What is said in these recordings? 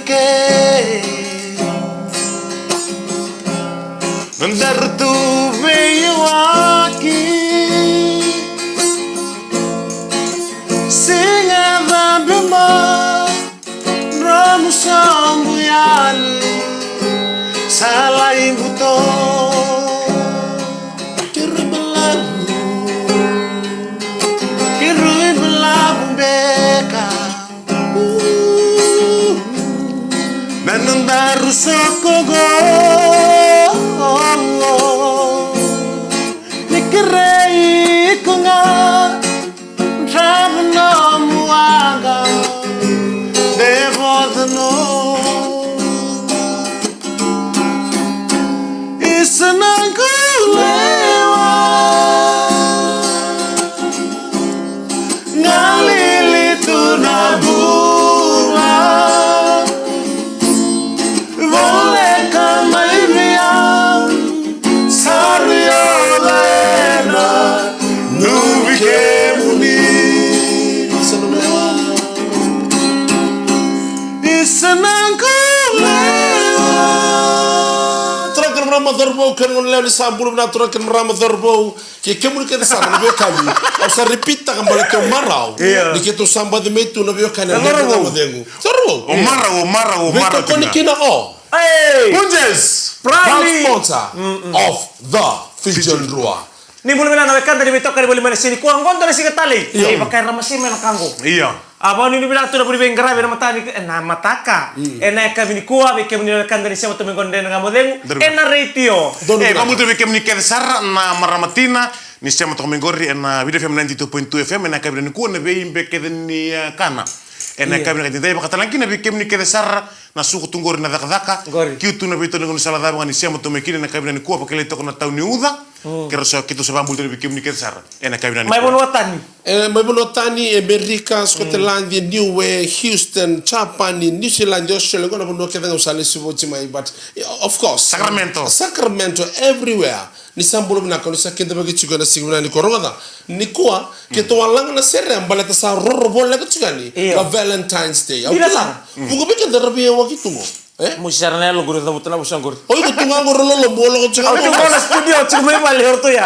que andar tu veio aqui sem a bema ramos sambuyan salah imbuto kirui belabu beka dan andar sokogo Nikerei kunga Rabna muaga Devodno Isanangulewa Ngalili tunabula Voleka mairiam Sario Turakan Ramadorbo kan ngoleh sambul na turakan Ramadorbo que mul que desa na bio kami au sa repita kan balik ke marau di ketu samba de metu na bio kan na modengu sorbo o marau ko ni kina o Punjes proud sponsor of the Fijian Rua. Ni boleh mana nak kanda di betok kali boleh mana sini kuang kontor si ketali. Iya pakai ramasi mana kanggo. Iya. Apa ni bilang tu dah boleh bengkara bena mata ni nama taka. Enak kami ni kuah bikin ni kanda di siapa tu mengkonde dengan modem. Enak ratio. Kamu tu bikin ni kesar na maramatina ni siapa tu menggori na video FM 92.2 FM enak kami ni kuah ni bikin ni kana. Enak kami ni tadi bakal lagi ni bikin ni kesar na suku tunggori na daka. Kiu tu na bikin ni salah dah ni siapa tu mekin enak kami ni kuah pakai letok na tahu ni udah. Kero so kitu sabambul dari bikin ni kesar enak kami ni. Mai bonwatani. Mai bonwatani Amerika, Scotland, New Houston, Japan, New Zealand, Australia. Gonna bono kita ngusali subuhi mai, but of course Sacramento everywhere. Ni sambulu na koni sakenda bagi chugana siguna ni korona ni kuwa keto walang na serre ambalata sa rorro bolle ka chugani ka Valentine's Day. Bila sa bugo bikin darabi wa kitungo. Musarna lo guru tamu tana musang guru. Oy kutunga ngoro lo mbolo ko chugani. Auto bola studio chugmai mali horto ya.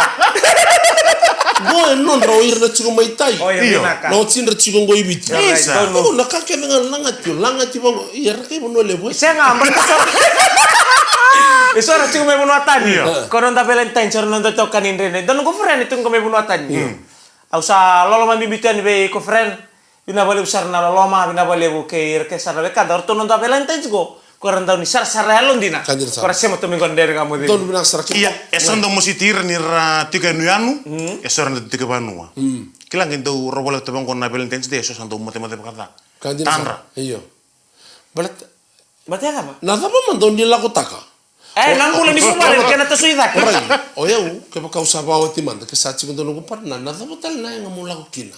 Boy non ro irna chugmai tai. Iyo. No chinra chugongo ibiti. No na ka kenga langati bango yer ke bono lebo. Senga ambalata sa Eso ara chico me bunuatan. Konon da Valentine chor non to kanin rene. Don ko friend itong ko me bunuatan. Au sa lolo man bibitian be ko friend. Bina bale usar na lolo bina bale bu ke sar be kadar to non da Valentine go. Koran da ni sar alon dina. Kora semo to me gondere kamu de. Don bina sar ki. Iya, esando musitir ni ra tika nuanu, esor na tika banua. Kilang endo robole to bangon na Valentine Day eso sando mate bakata. Tanra. Iyo. Balat apa? Nada pa man don di lago taka. Nang boleh ni pumare kena to suida. O eu que pa causa ba o timanda que sa chico no parna nada botal na nga mo lago kina.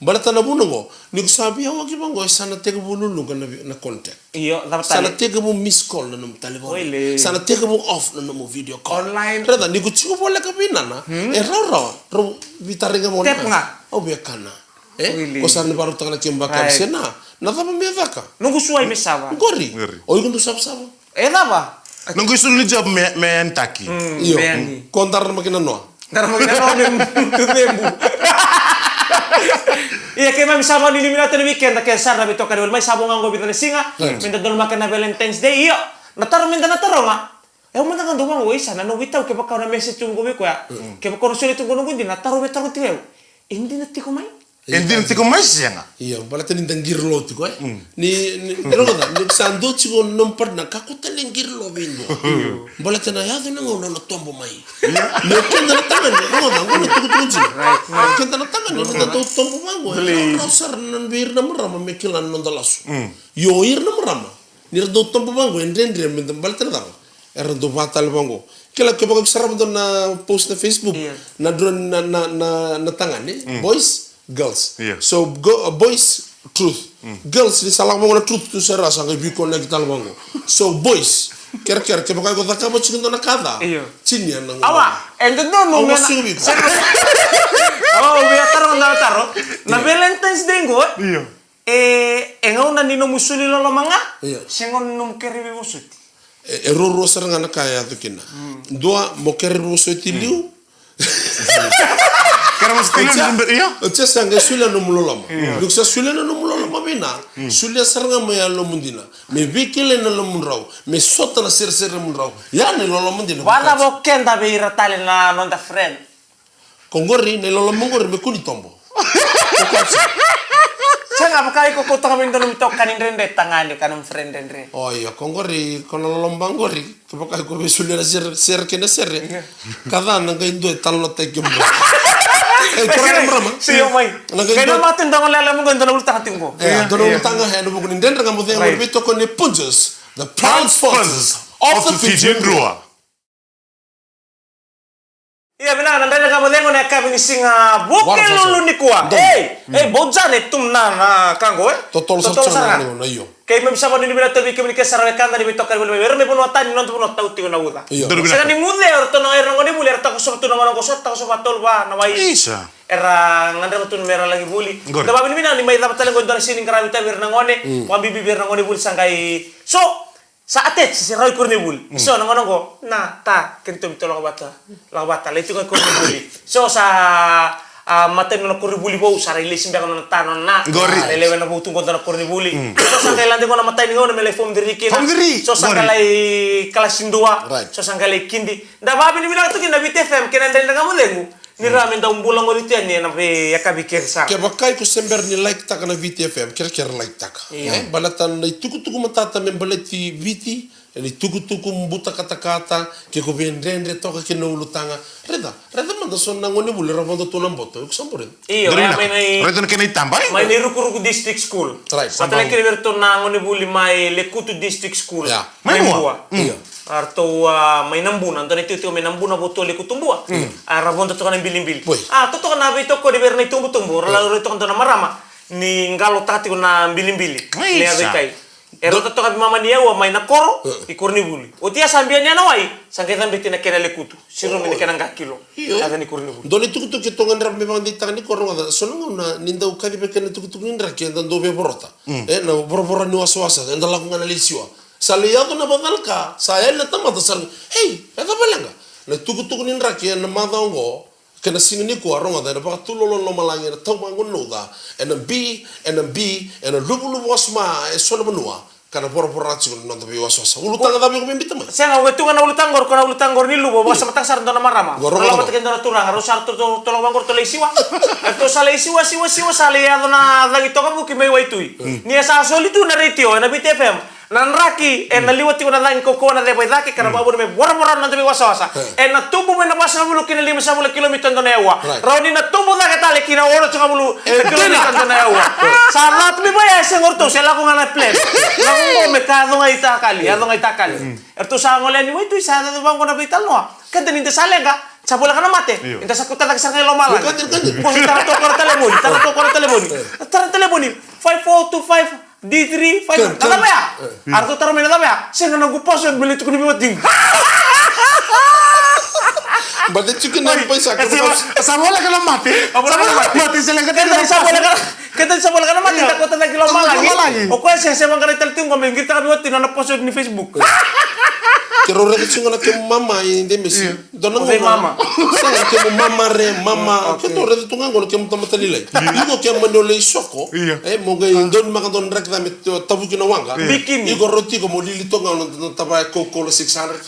Balata na bunungo ni ko sabi hawa ki bango sana tega bululu na contact. Iyo, dapat sana tega mo miss call na mo telephone. Sana tega mo off na mo video call. Online. Rada ni ko chico bola ka binana. Raw bitaringa mo na. Tep nga. O bekana. Ko sana baru tangna kimba ka sena. Nada pa me vaka. Nunggu suai mesava. Gori. O ikundu sab-sab. Apa? Nunggu isu ni job me entaki. Iyo. Kontar na makina no. Dar magkano tu tembu. Iya kaya mami sama ni minata ni weekend kaya sar na bito kanil may sabong ang gobita ni singa. Minta don makan na Valentine's Day. Iyo. Nataro nga. Minta kan dumang isa na no bitaw kaya bakaw na message yung gobi ko ya. Kaya bakaw na sulit yung gunung hindi nataro tilew. Hindi na tiko may. Hindi na tiko may siya nga. Iya, balata ni tangirlo tiko Ni pero kada ni sando chigo non parna kakuta ni ngirlo bindo. Balata na ya na ngono na tombo mai. Ni kenda na tangan ni ngono ngono tuku tunji. Kenda na tangan ni na tombo mango. Ka sar nan bir na marama mekilan non dalasu. Yo ir na marama. Ni do tombo mango endendre minta balata na era do batal bango. Kila ke bagag sarap do na post na Facebook. Na drone na tangan ni boys girls. So boys truth. Girls ni salah mo na truth tu sera sa bi ko lagi tal bango. So boys ker ke bagay ko taka mo chindo na kada. Chinya na. Awa, endo no Awa na. subi ko. Oh, biya taro na Valentine's Day go. Iyo. engau na nino musuli lolo manga. Iya. Sengon num keri musuti. Roro sarangana kaya tu kina. Dua mo kere roso tiliu. Kera mas tilu iya. Ocha sanga sulia no mulolama. Duksa sulia no mulolama bina. Sulia saranga mo ya lo mundina. Me vikile na lo munrau. Me sota na ser munrau. Ya ne lo mundina. Wala bo kenda be iratale na nonda friend. Kongori ne lo mongori me kuni tombo. Sanga pakai ko kota kami ndono mitok kanin rende tangani kanum friend rende. Oh iya kongori kono lo mbangori. Kepakai ko be sulia na ser kena ser. Kada nanga indo tallo te kembo. Kurang berapa? Siyo mai. Kena matin dong lele mo ganda na ulta katinggo. Dono utanga ha no bukunin den nga mo denga mo ko ni punches, the proud sponsors of the Fijian Rua. Iya benar, nanti kamu dengar nak kami singa bukan lulu ni kuah. Bojane tum na kanggo Totol sarana no iyo. Kay bisa mo ni bila tabi kami ke sarana kanda ni bitokar boleh ber me puno tan non puno tau tigo na uta. Saka ni mude orto no erno ngoni buli erta ko so tu no ko so ta ko so patol ba na wai. Isa. Era ngandra tu mera lagi buli. Da babin mina ni mai dapat talen gondon sini karami ta ber ngone, wa bibi ber ngone buli sangkai. So saat si Roy Kurnibul, so nang ko na ta kentum to lagabata itu kan Kurnibuli. So sa maten no Kurnibuli bo sa release mbe kono tanon na. Lelewen na butung ko na Kurnibuli. So sa kailan ko na matay ni ngone mele fom diri kina. So sa kalay kalasindua, so sa kalay kindi. Da babi ni bilang to kina BTFM kina ndel nga mo lengu. Ni ramen da umbulang ko rito ni na be yakabi kersa. Ke bakai ko sember ni like taka na VTFM kira like taka. Balatan na tuku matata membaleti viti, ni tuku mbuta kata-kata ke ko vendrendre toka ke no ulutanga. Reda manda sonna ngoni bule rabondo to namboto ko sambore. Iyo mai Reda kena tambay. Mai ni ruku district school. Patala kiri verto na ngoni buli mai Lekutu district school. Mai mua. Iya. Arto may nambunan to nito may nambuna botol ko tumbua rabonto to kan bilimbil to kana bito ko di berna tumbu lalu itu kan na marama ni ngalo tati ko na bilimbili ni abikai to kan mama niya wa may nakoro ikurni buli o tia sambian niya nawai sangketan bitina kena Lekutu siro ni kena kilo ada ni kurni buli doni tuku kitongan rap memang di tangan ni korong ada sonong na ninda ukadi bekena tuku nindra ke dan dobe borota na borobora ni waswasa enda lakukan analisiwa Saliado na badalka, saya na tamata sarang, hey, eta balanga. Na tuku ni raki na madongo, kena singini ko arong ada na baka tulolo no malangi na tau mangun nuda, and a lubu wasma e solo menua, kana pora chiko no tabi waswasa. Ulutanga tabi ko bimbita mai. Senga wetunga na ulutangor ko na ulutangor ni lubo basa matang sarang na marama. Kalau matakin na turang harus sarto tolong bangor to leisiwa. Eto sa leisiwa siwa saliado na lagi to ka buki may waitui. Ni sa solitu na retio na BTFM. Nanraki na liwati ko na lang ko na debay daki karena babur me bora na tabi wasa na tumbo me na basa na bulu kina 5 kilometer na ewa roni na tumbo na katali kina oro tsaka bulu kilometer na ewa salat mi ba ya sengorto sela ko ngana plan na ko me kado nga itakali erto sa ngole ni wait sa na bang ko na bital no kada ninte salenga Sabola ka na mate. Inta sa kuta sa ngelo malan. Ko sa telepon. Tara telefoni. 5425 D3 5. Nada ba ya? Arto taro me nada ba ya? Sino nagupos yung bilit ko ni biwating. Berarti chicken na pa isa. Sabola ka na mate. Mate sila ka Sabola ka na mate. Takot na kilo malangi. O ko siya bang kanital ting ko mengita ka biwating na post ni Facebook. Kero re kitsinga na ke mama inde mesi. Donang mama. Sa ke mama re mama. Ke to re tunga ngol ke mtamata lilai. Iko ke manole soko. Mo ga indon maka don rek da met tabu kina wanga. Bikini. Iko roti ko mo lili to ngalo taba ko 600.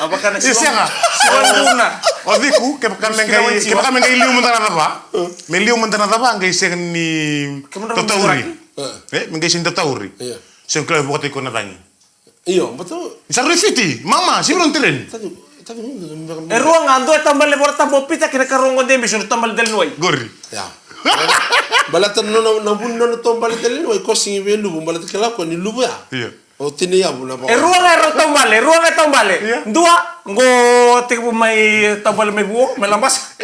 Apa kana Isianga. Siwanduna. Odiku ke pakan mengai liu mentana taba. Me liu mentana taba ngai sen ni Totauri. Mengai sen Totauri. Iya. Sen klau buat ikut natangi. Iyo, betul. Sarri fiti, mama, si belum telen. Tadi ruang ando tambal le borta bopita kira karungo de bisu tambal del noi. Gori. Ya. Balatan no bun no tombal del noi ko singi be lubu balat kala ko ni lubu ya. Iya. O tini ya buna ba. Ruang tombale. Dua go tiku mai tambal me buo melambas.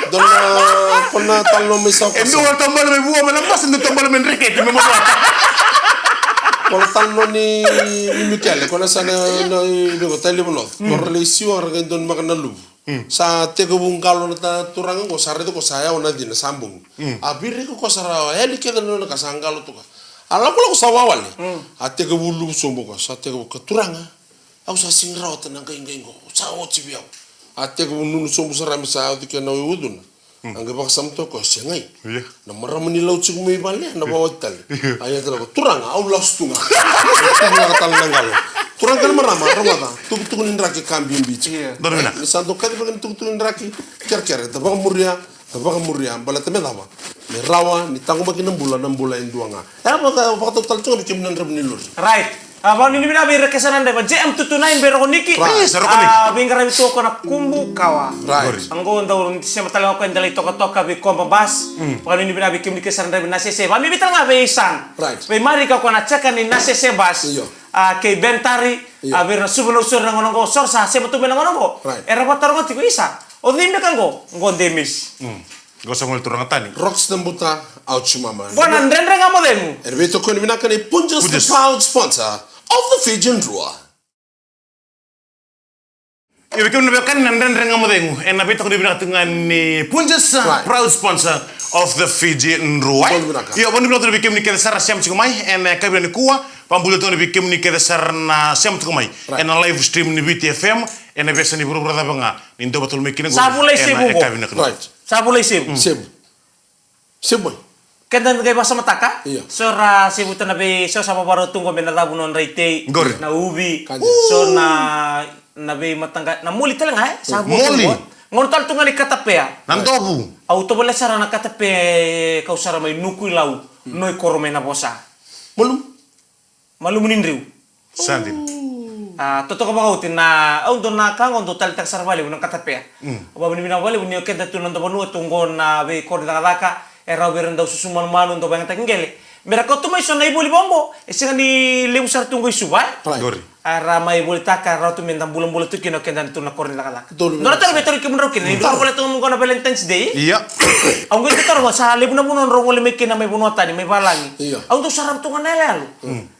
Dona kona talo me sa ko. Endo tambal me buo melambas endo tambal me Enrique me mo. Kona talo ni Michele kona sana no go tele bono. Por leisio argen don magana lubu. Sa teko bung kalau na turang ko sare ko saya ona din sambung. Abiri ko sara heli ke no na kasangalo to ka. Ala ko sawawale. Ate ko bulu sombo ko sa teko ko turanga. Au sa singra ota nang ngai ngo. Sa o tibiao. Ate ko nunu sombo sara misa o ke na udun. Angga bak samto ko sengai. Na maramani lau cik mui bale na bawa tal. Ayah ko turanga au laus tunga. Tunga katal nangalo. Turang kan marama rongata tuk raki kambing bici. Dormina. Santo kali bagian tuk raki ker tabak muria bala teme dama. Me rawa ni tango bagi 6 bulan induanga. Apa total cuma bikin nan rem nilur. Right. Abang ini bina bir kesanan deh, JM tutunain beroko niki. Bingkar itu kau nak kumbu kawa. Right. Anggo ndau siapa tahu aku yang dalai toka bi kompa bas. Bukan ini bina bikin kesanan deh nasi seba. Bami bitar nggak beisan. Right. Be mari kau nak cekan ni nasi sebas. Ke bentari. Bir subur nongo sor sa seba tu benang nongo. Right. Era batar ngot tiku isa. Odim dekan go demis. Gak usah ngul turang tani. Rocks tembuta au chumama. Bukan andre nggak mau demu. Erbeto ko ni binaka ni Punjas the proud sponsor of the Fijian Rua. Ibu kau kan nandan renga modengu. Enapi tak dibina dengan ni Punjas proud sponsor of the Fijian Rua. Iya, bani bilang tu bikin ni kita sarah siam cikumai. Ena kau bilang ni kuah. Pambulu tu bikin ni kita sarah na siam cikumai. Ena live stream ni BTFM. Ena biasa ni buru-buru apa enggak? Ninto betul bikin ni. Sabulai sibuk. Right. Sabulai sibuk. Sibuk. Kendan kay basa mataka? Iya. Sora sibutan na be so sama baro tunggo be nalabu non reite Gor. na ubi. Kanya. So na be matangga na muli talang ha? Sabu. Muli. Ngon tal tunga ni katapea. Nantobu. Auto bala sara na katape kau sara may nukui lau noi korome na bosa. Malum nindriu. Sandin. Toto ka bagautin na auto na kang auto tal tak sara bali unang katapea. Aba bini bali bini kenta tunan to banu tunggo na be korda daka. Era berenda susuman manu untuk banyak tenggele. Mereka tu mai sona ibu libombo. Esengan ni lebu sar tunggu isuba. Gori. Ara mai boleh taka ratu mentam bulan-bulan tu kena kena tu nak korni lakala. Betul. Nora tar betul kemen rokin. Ni dua boleh tu mungkin Valentine's Day. Iya. Ang ganda tar sa lebu na bunon ro boleh mekin na may bunuatan ni may balangi. Iya. Ang tu sarap tu kan lalu.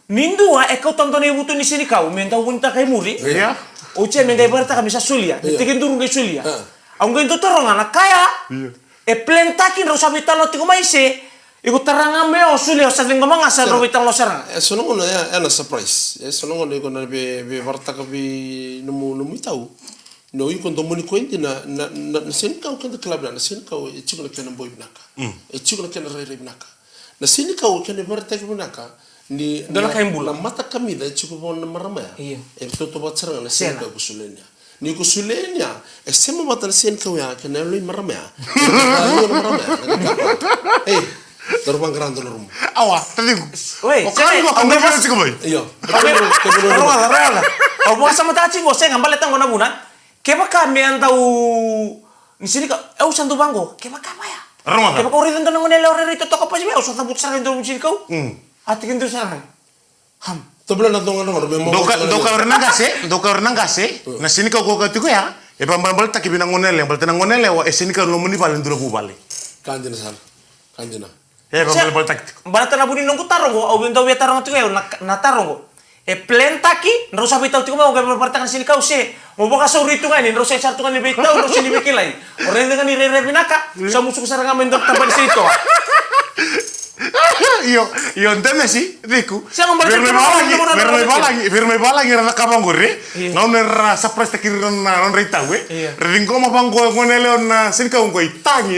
Nindua ekaw tanto na ibu tu ni sini kau menta unta kay muri. Iya. Oce menta ibarta kami sa sulia. Tikin turun kay sulia. Ang ganda tar nga kaya. Iya. Plentakin ro sabi talo ti kumaise iku taranga meo suli o sa linggo mga sa ro bitang lo sarang Sono ngono ya ana surprise. Sono ngono ko na be varta ka be numu tau. No iko ndo muni ko indi na sen ka ko club na sen ka e chiko na kena boy binaka. E chiko na kena rere binaka. Na sen ka ko kena varta ka binaka ni Dala kaimbula. na mata kamida chiko bon na marama ya. Iya. E toto batsara na sen ka kusulenya. Ni kusulenya e sema batan sen ka ya kena lo marama ya. Eh, terbang keranda lorum. Awa, tadi. Weh, Kali gua kan dia sih boy. Iya. Rala. Au mo sama tachi go se ngambale tango na bunan. Keba kami antau ni sini ka au santo bango. Keba kama ya. Rumah. Keba ko rin tanong nila ore rito to ka pa au sa tabut sa rin sini kau. Ati kintu sa Ham. Tobla na tonga no be mo. Doka renang gase. Na sini kau tiku ya. E bambal tak binang ngonele, bal tenang ngonele wa sini kau lo muni balen duro bu bale. Kanjena sal. Kanjena. E bambal tak. Bala tana buni nungku tarongo au bento be tarongo tu na tarongo. E plentaki nro sabi tau tiku mo ga perpartakan sini kau se. Mo boka so ritu ngani nro se sartu ngani be tau nro sini be kilai. Ore dengan ni re binaka sa musuh saranga mendok tampal situ. Io entende sì, dico. Siamo Per me balangi era kapang gore. Non era sapreste che non reitawe. Ringo ma bango ngonele on sinka ungo itangi.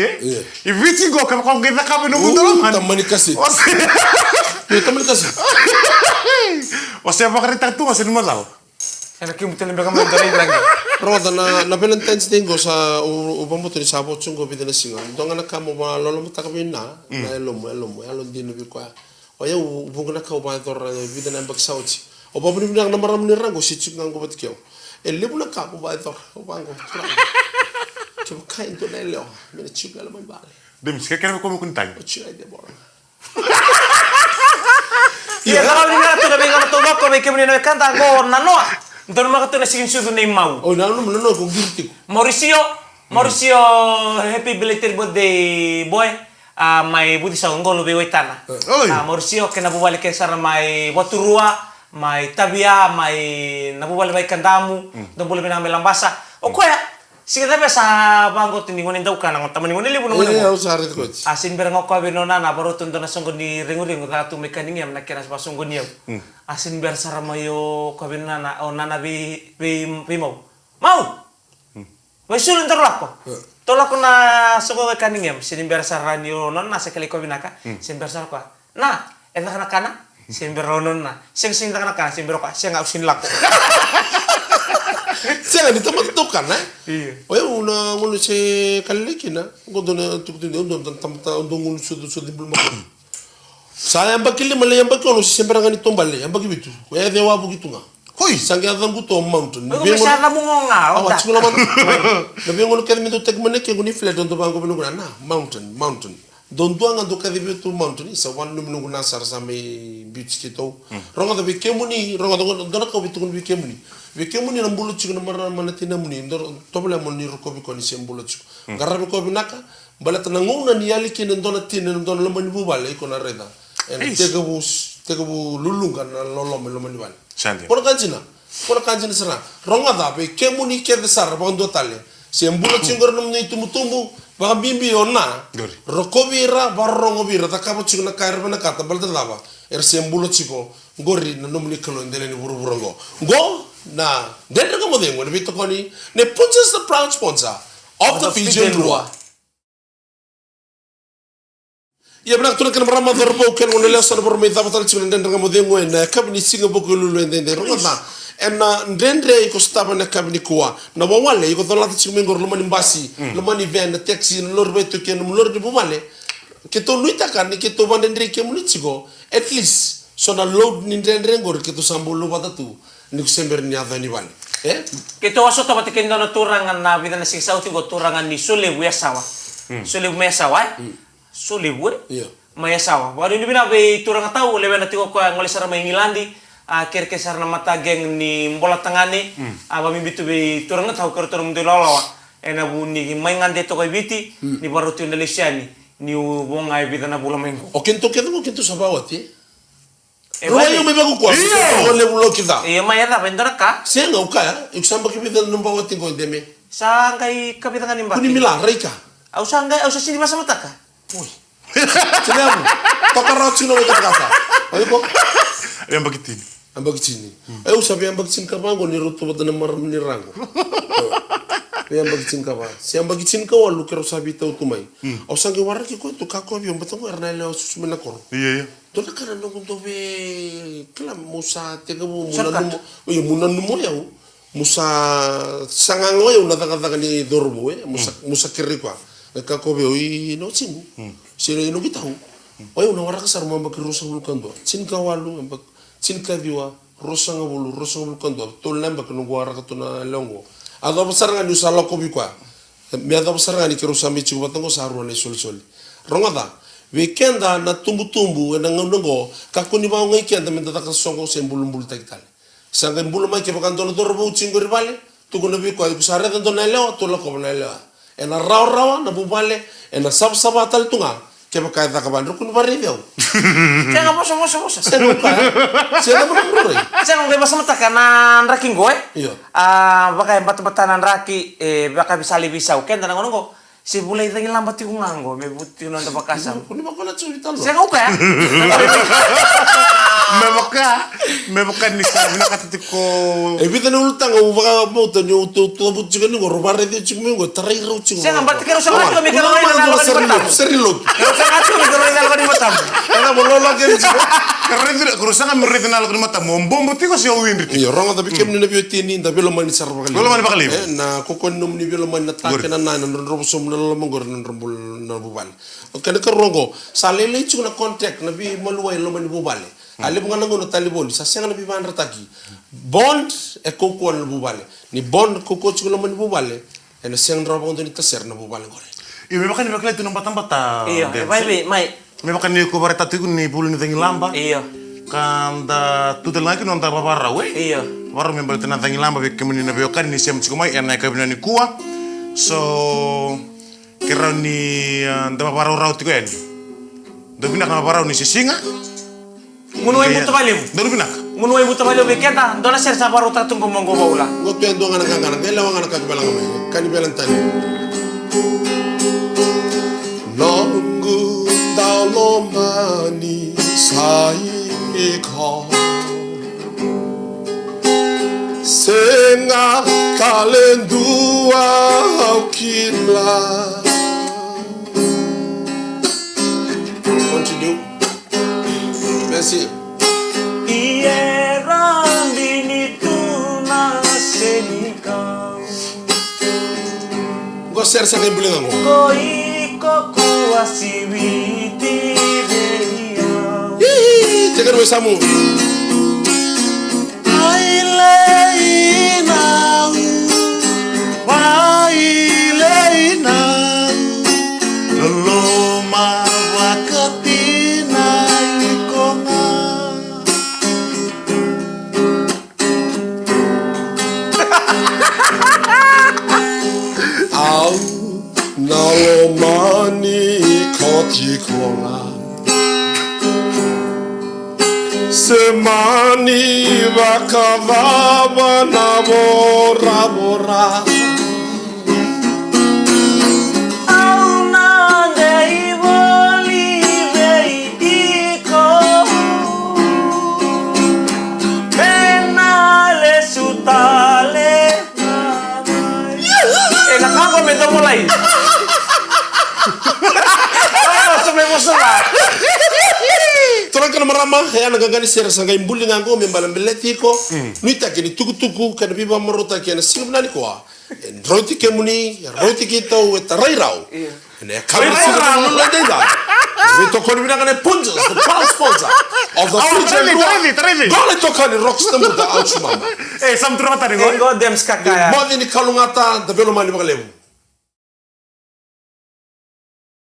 I vici go kapang kita kape no mundo man. Tamani kasi. Yo tamani kasi. O sea, pa karita tu kasi mo lao. Era que mutel be kamay dare lagi. Roda na Valentine's Day go sa upambo ni sabo chungo bidena singa. Donga na kamo ba lolo mutakabina. Na elomo dinu bi kwa. O ya ubungna ka ba tor bidena baksauti. O ba bini na maram ni rango si chuk ngango batkyo. E lebu na ka ba tor o bango. Chum kain to na leo. Mena chuk la man bale. Dem ska kena ko mo kuntang. O chira de bola. Iya, kalau ni na tu na be ngam to ko be kemni na kanta go na no. Don maka tu na sigin sudu na mau. O na no ko girti. Mauricio, happy belated birthday boy. Mai budi sa ngolo be waitana. Mauricio ke nabubalik ke sara mai waturua, mai tabia, mai nabubalik bai kandamu, don boleh benang melambasa. O koya Sika tapi sa bangko tini ngonin tau kana ngota mani ngonin libu ngonin. Iya, harus hari itu. Asin ber ngoko benona na baru tuntun na songgo ni ringu-ringu ta tu mekaning yam na kira sa songgo niya. Asin ber saramayo ko benona o nana bi mau. Mau. Wai sulun terlak ko. Tolak ko na songgo mekaning yam sin ber saranyo non na sekali ko binaka. Sin ber sar ko. Na, enak kana. Sin ber ronon na. Sing kana kana sin ber ko. Sing usin lako. Saya di tempat itu kan, Iya. Oh ya, ngono se kaliki na, ngono tukti ndo tamta ndo ngono sudu belum makan. Saya bakile male yang bakilo si sembra ngani tombale, yang bagi bitu. Ya dewa begitu nga. Hoi, sangga zangu to mountain. Ko bisa na mo nga. Awat singula man. Nabi ngono kedi mi to tek mane ke ngoni flat ndo bango binu na mountain. Don duanga do kedi bitu mountain isa wan num nungu na sar sami beach kito. Ronga da bi kemuni, ronga do dona ko bitu bi kemuni. Vikemuni na mbulu chiku na mara manatina muni ndor tobla moni rokobi ko ni sembulu chiku garabe ko binaka balata na ngona ni yali kin ndona tin ndona lo mani bubale ko na reda en tegabu lulunga na lolo lo mani bale por kanjina sara ronga da be kemuni ke de sar bando tale sembulu chingor num ni tumutumbu ba bimbi onna rokobi ra barongo bira ta kabo chiku na kairba na kata balta daba sembulu chiku ngori na numni kalo ndele ni buru go na dentro como dengo ne bito koni ne Punja is the proud sponsor of the Fijian Rua. Ya benar tu nak kena ramah terbaik kan orang lepas ada bermain tapi tak cuma dentro como dengo en kabini singa buku lulu en dentro rumah en dentro ikut staf en kabini kuah na bawale ikut tolat cuma ngor lumani basi lumani van taxi lor betu kan lor di bawale kita luita kan kita bandendri kemuni cigo at least so na load ni dentro ngor kita sambul lu bata tu ni kusember ni ada ni bale Kito waso to pati kendo na turangan na vida na singsaw tingo turangan ni Sulebu yasawa. Sulebu mayasawa. Sulebu mayasawa. Baru ini bina be turangan tahu lebe na tingo ko ngoli sara may ngilandi akhir kesar na mata geng ni bola tangani aba mi bitu be turangan tahu karo turang de lolawa. Ena bu ni maingan de to ko biti ni baru tu Indonesia ni ubong ay vida na bula mengo. O kento sabawati. Royo me bagu kwa. Ole bulo kita. Iya maya da vendora ka. Senga ukaya, ikusamba kibida numbawati ko deme. Sangkai kapitangan nimba. Kuni mila reika. Au sangkai au sini masa mataka. Uy. Cinamu. Toka rauci no kita kata. Ayo kok. Yang begitu. Ambag chini. Ayo sabi ambag chin ka bango ni ruto bada na maram ni rango. Ayo ambag chin ka ba. Si ambag chin ka walu kero sabi tau tumai. Au sangkai waraki ko tu kako abi ombatango erna leo susumena koro. Iya. Dona kana nongum tobe klam musa tegabu munanumo ya musa sangango ya unataka ni dorbo musa kirikwa kako be oi no chimu sire no gitahu oi una waraka sar mamba kirosa bulkando cinka walu mbak cinka diwa rosa ngabulu kando tol namba kanu waraka tuna longo ado besar ngani usala ko bikwa mi ado besar ngani kirosa mi chiku batango saru ne sol rongada weekenda na tumbu na ngongo kakuni ba ngai kenda men tata kasongo sembulum taktal sanga mbulu mai ke bakan dono dorbo chingo ribale tu kono bi ko sare dan dono leo to la ko na leo ena rawa na bubale ena sab tal tunga ke bakai ta kaban rukun bari deu Jangan moso. seno ka seno mo Jangan ngai basa mata kanan raki goe. Iya. Bakai batanan raki bakai bisa libisau ken dan ngono si bulay tangi lambat yung ngango, may buti yun ang napakasam. Kuni ba ko na chulita lo? Siya ko kaya? Memaka ni sabi na katati ko. Bita na ulutang, baka mo to nyo tubot chicken ngo robare di chicken ngo taray ro chicken. Siya nga ba't kaya sa mga kami kaya ngayon nalala ka ni Batam? Serilog. Kaya sa nga kami kaya nalala ka ni Batam? Kaya mo lola kaya chicken. Karena kurusan kami regional ko ni mata mombom buti ko siya uwin rito. Iyo ronga tapi kem ni na beauty ni tapi lo man sar bakali. Lo man bakali. Na kokon num ni lo man na take na na robo som na lo mangor na rombol na bubal. Kana ka rongo salele chu na contact na bi maluway lo man bubal. Ali mga nangono talibon sa senga na bi ban rataki. Bond e kokon na bubal. Ni bond koko chu lo man bubal. E na senga robo ndo ni taser na bubal ngore. Iyo memang ni bakali tu nampak bata. Iya, mai. Memang ni ko barata tu ni bulu ni tangi lamba. Iya. Kanda tutel lagi nonta babara we. Iya. Waru member tena tangi lamba be kemuni na beokan ni sem chikomai ena ka bina ni kuwa. So kira ni ndama babara rau tiko en. Do bina ka babara ni sisinga. Munu ay muto kalimu. Do bina. Munui buta malio beketa, dona ser saparu tatung ko monggo baula. Ngo tuan dong anak anak gela wang anak kabelang kami. Kani belan tani. Nonggu dalomani saika. Senga kalendua kila. Continue. Merci. Ieran dinituna senika. Ngo ser sa kay bulingan mo. Koiko kuasiwiti beria. Tegar we samu. Au nalomani koti kola. Semani vakavava na bora bora. Auna dei voli veitiko. Penale sutale. Nakako me to mulai. Oh, sumemo sala. Torang kana marama ya na gangani sera sanga imbuli ngango membala beletiko. Nuita kini tuku kana biba marota kena singmnani kwa. Roti kemuni, roti kita wetarairau. Ne kami singmnani lodega. We to koni bina kana punjas, the proud sponsor of the future. Terili. Gole to kani rockstar muda outsmama. Sam turata ringo. Engo dem skakaya. Modi ni kalungata the belomani bagalevu.